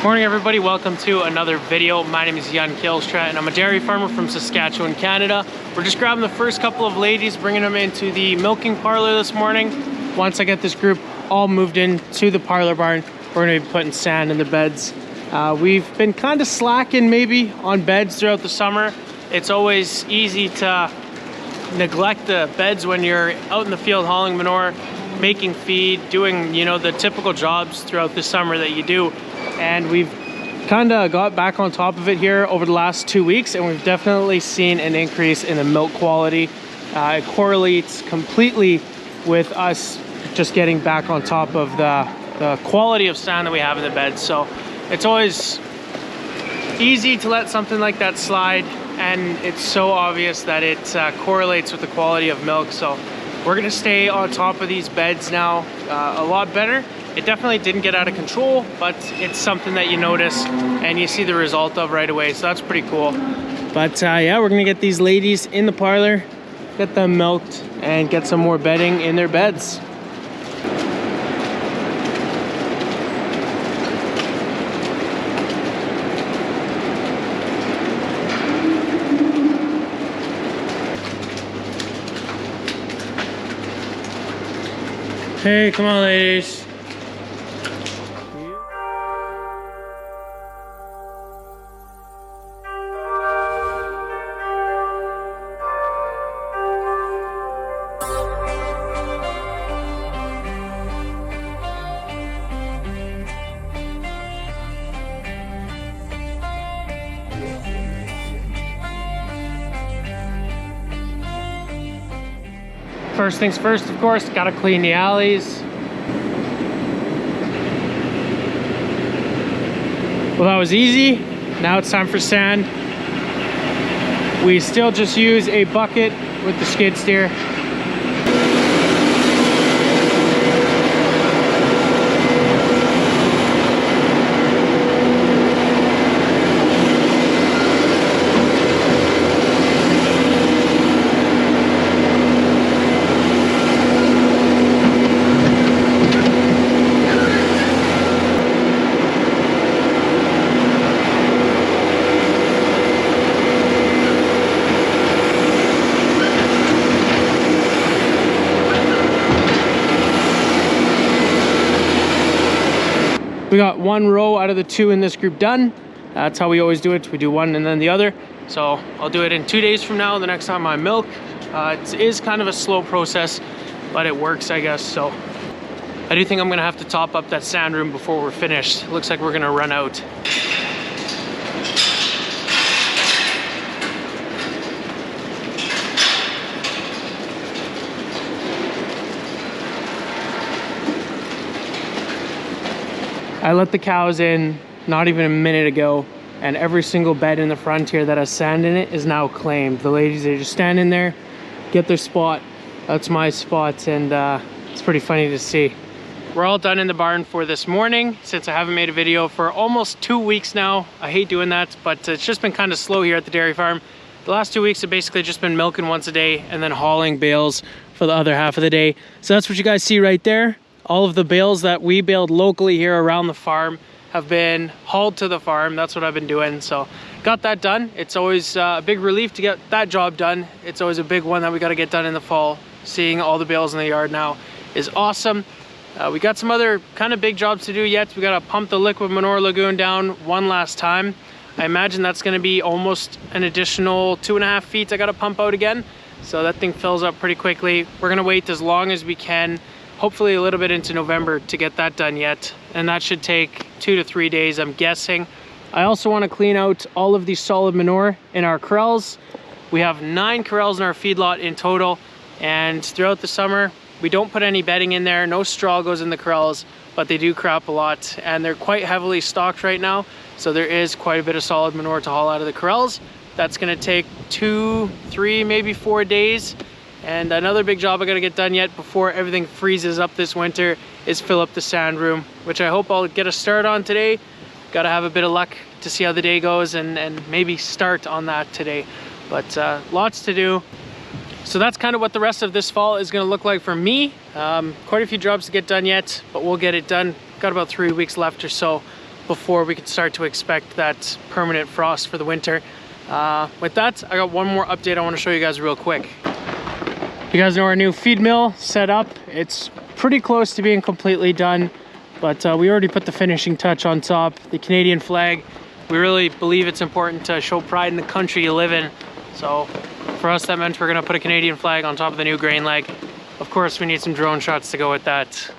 Morning everybody, welcome to another video. My name is Sk and I'm a dairy farmer from Saskatchewan, Canada. We're just grabbing the first couple of ladies, bringing them into the milking parlor this morning. Once I get this group all moved into the parlor barn, we're going to be putting sand in the beds. We've been kind of slacking maybe on beds throughout the summer. It's always easy to neglect the beds when you're out in the field hauling manure, making feed, doing, you know, the typical jobs throughout the summer that you do. And we've kind of got back on top of it here over the last 2 weeks, and we've definitely seen an increase in the milk quality. It correlates completely with us just getting back on top of the quality of sand that we have in the bed. So it's always easy to let something like that slide, and it's so obvious that it correlates with the quality of milk. So we're gonna stay on top of these beds now a lot better. It definitely didn't get out of control, but it's something that you notice and you see the result of right away, so that's pretty cool. But yeah, we're gonna get these ladies in the parlor, get them milked, and get some more bedding in their beds. Hey, come on ladies. First things first, of course, gotta clean the alleys. Well, that was easy. Now it's time for sand. We still just use a bucket with the skid steer. We got one row out of the two in this group done. That's how we always do it. We do one and then the other. So I'll do it in 2 days from now, the next time I milk. It is kind of a slow process, but it works, I guess. So I do think I'm gonna have to top up that sand room before we're finished. It looks like we're gonna run out. I let the cows in not even a minute ago, and every single bed in the front here that has sand in it is now claimed. The ladies, they just stand in there, get their spot. That's my spot, and it's pretty funny to see. We're all done in the barn for this morning, since I haven't made a video for almost 2 weeks now. I hate doing that, but it's just been kind of slow here at the dairy farm. The last 2 weeks have basically just been milking once a day and then hauling bales for the other half of the day. So that's what you guys see right there. All of the bales that we baled locally here around the farm have been hauled to the farm. That's what I've been doing. So got that done. It's always a big relief to get that job done. It's always a big one that we got to get done in the fall. Seeing all the bales in the yard now is awesome. We got some other kind of big jobs to do yet. We got to pump the liquid manure lagoon down one last time. I imagine that's going to be almost an additional 2.5 feet I got to pump out again. So that thing fills up pretty quickly. We're going to wait as long as we can, hopefully a little bit into November, to get that done yet. And that should take 2 to 3 days, I'm guessing. I also want to clean out all of the solid manure in our corrals. We have 9 corrals in our feedlot in total. And throughout the summer, we don't put any bedding in there. No straw goes in the corrals, but they do crap a lot. And they're quite heavily stocked right now. So there is quite a bit of solid manure to haul out of the corrals. That's going to take 2, 3, maybe 4 days. And another big job I gotta get done yet before everything freezes up this winter is fill up the sand room, which I hope I'll get a start on today. Gotta have a bit of luck to see how the day goes and maybe start on that today. But lots to do. So that's kind of what the rest of this fall is going to look like for me. Quite a few jobs to get done yet, but we'll get it done. Got about 3 weeks left or so. before we could start to expect that permanent frost for the winter. With that, I got one more update I want to show you guys real quick. You guys know our new feed mill set up. It's pretty close to being completely done, but we already put the finishing touch on top, the Canadian flag. We really believe it's important to show pride in the country you live in. So for us, that meant we're gonna put a Canadian flag on top of the new grain leg. Of course, we need some drone shots to go with that.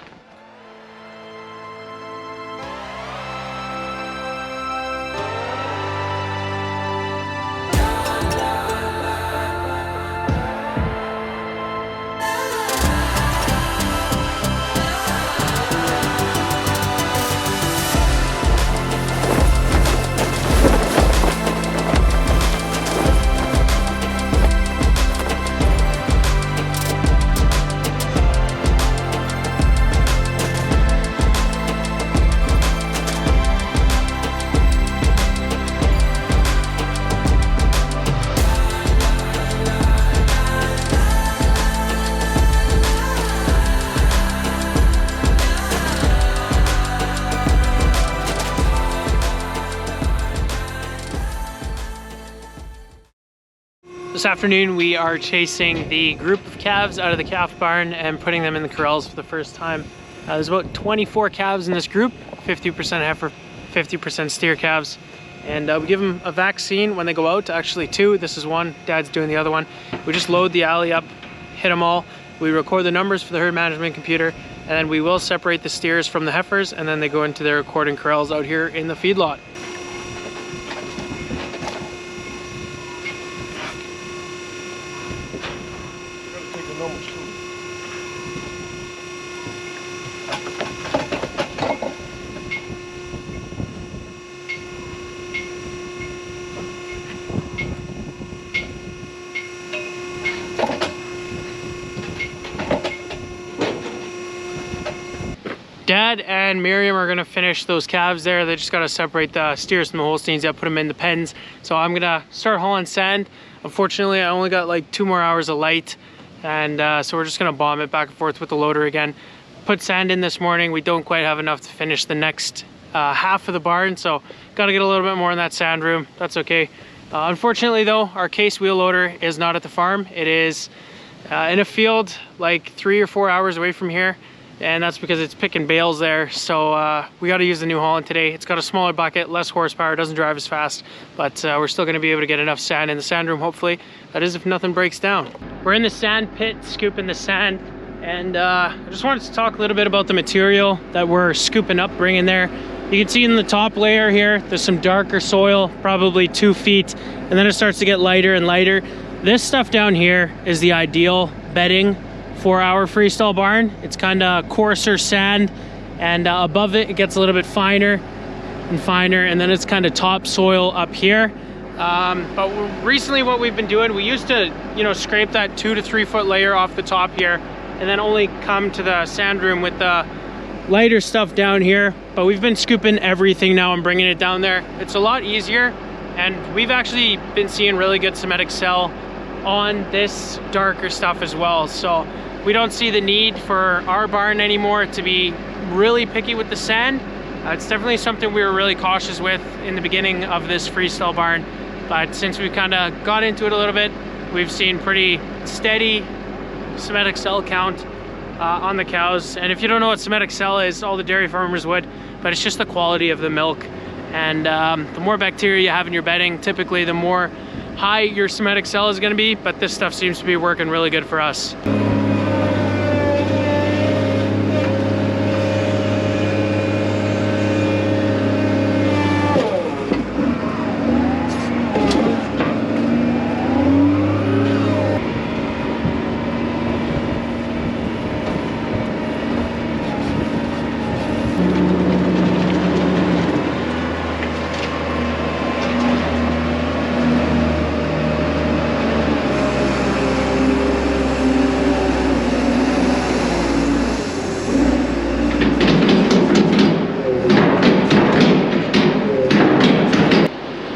This afternoon we are chasing the group of calves out of the calf barn and putting them in the corrals for the first time. There's about 24 calves in this group, 50% heifer, 50% steer calves. And we give them a vaccine when they go out, actually 2. This is one, Dad's doing the other one. We just load the alley up, hit them all. We record the numbers for the herd management computer, and then we will separate the steers from the heifers, and then they go into their recording corrals out here in the feedlot. Dad and Miriam are gonna finish those calves there. They just gotta separate the steers from the Holsteins. Put them in the pens. So I'm gonna start hauling sand. Unfortunately, I only got like 2 more hours of light, and so we're just gonna bomb it back and forth with the loader again. Put sand in this morning. We don't quite have enough to finish the next half of the barn, so gotta get a little bit more in that sand room. That's okay. Unfortunately though, our case wheel loader is not at the farm. It is in a field like 3 or 4 hours away from here. And that's because it's picking bales there. So we got to use the New Holland today. It's got a smaller bucket, less horsepower, doesn't drive as fast, but we're still going to be able to get enough sand in the sand room, hopefully. That is if nothing breaks down. We're in the sand pit, scooping the sand, and I just wanted to talk a little bit about the material that we're scooping up, bringing there. You can see in the top layer here, there's some darker soil, probably 2 feet, and then it starts to get lighter and lighter. This stuff down here is the ideal bedding for our freestyle barn. It's kind of coarser sand, and above it, it gets a little bit finer and finer, and then it's kind of topsoil up here. But recently what we've been doing, we used to, scrape that 2 to 3 foot layer off the top here, and then only come to the sand room with the lighter stuff down here. But we've been scooping everything now and bringing it down there. It's a lot easier, and we've actually been seeing really good Semitic cell on this darker stuff as well. So we don't see the need for our barn anymore to be really picky with the sand. It's definitely something we were really cautious with in the beginning of this freestyle barn, but since we've kind of got into it a little bit, we've seen pretty steady Semitic cell count on the cows. And if you don't know what Semitic cell is, all the dairy farmers would, but it's just the quality of the milk. And the more bacteria you have in your bedding, typically the more high your Semitic cell is going to be, but this stuff seems to be working really good for us.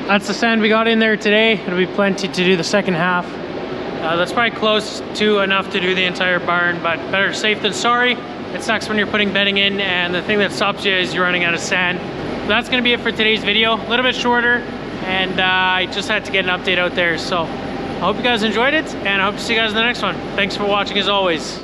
That's the sand we got in there today. It'll be plenty to do the second half. That's probably close to enough to do the entire barn, but better safe than sorry. It sucks when you're putting bedding in and the thing that stops you is you're running out of sand. that's gonna be it for today's video. A little bit shorter, and I just had to get an update out there. So I hope you guys enjoyed it, and I hope to see you guys in the next one. Thanks for watching as always.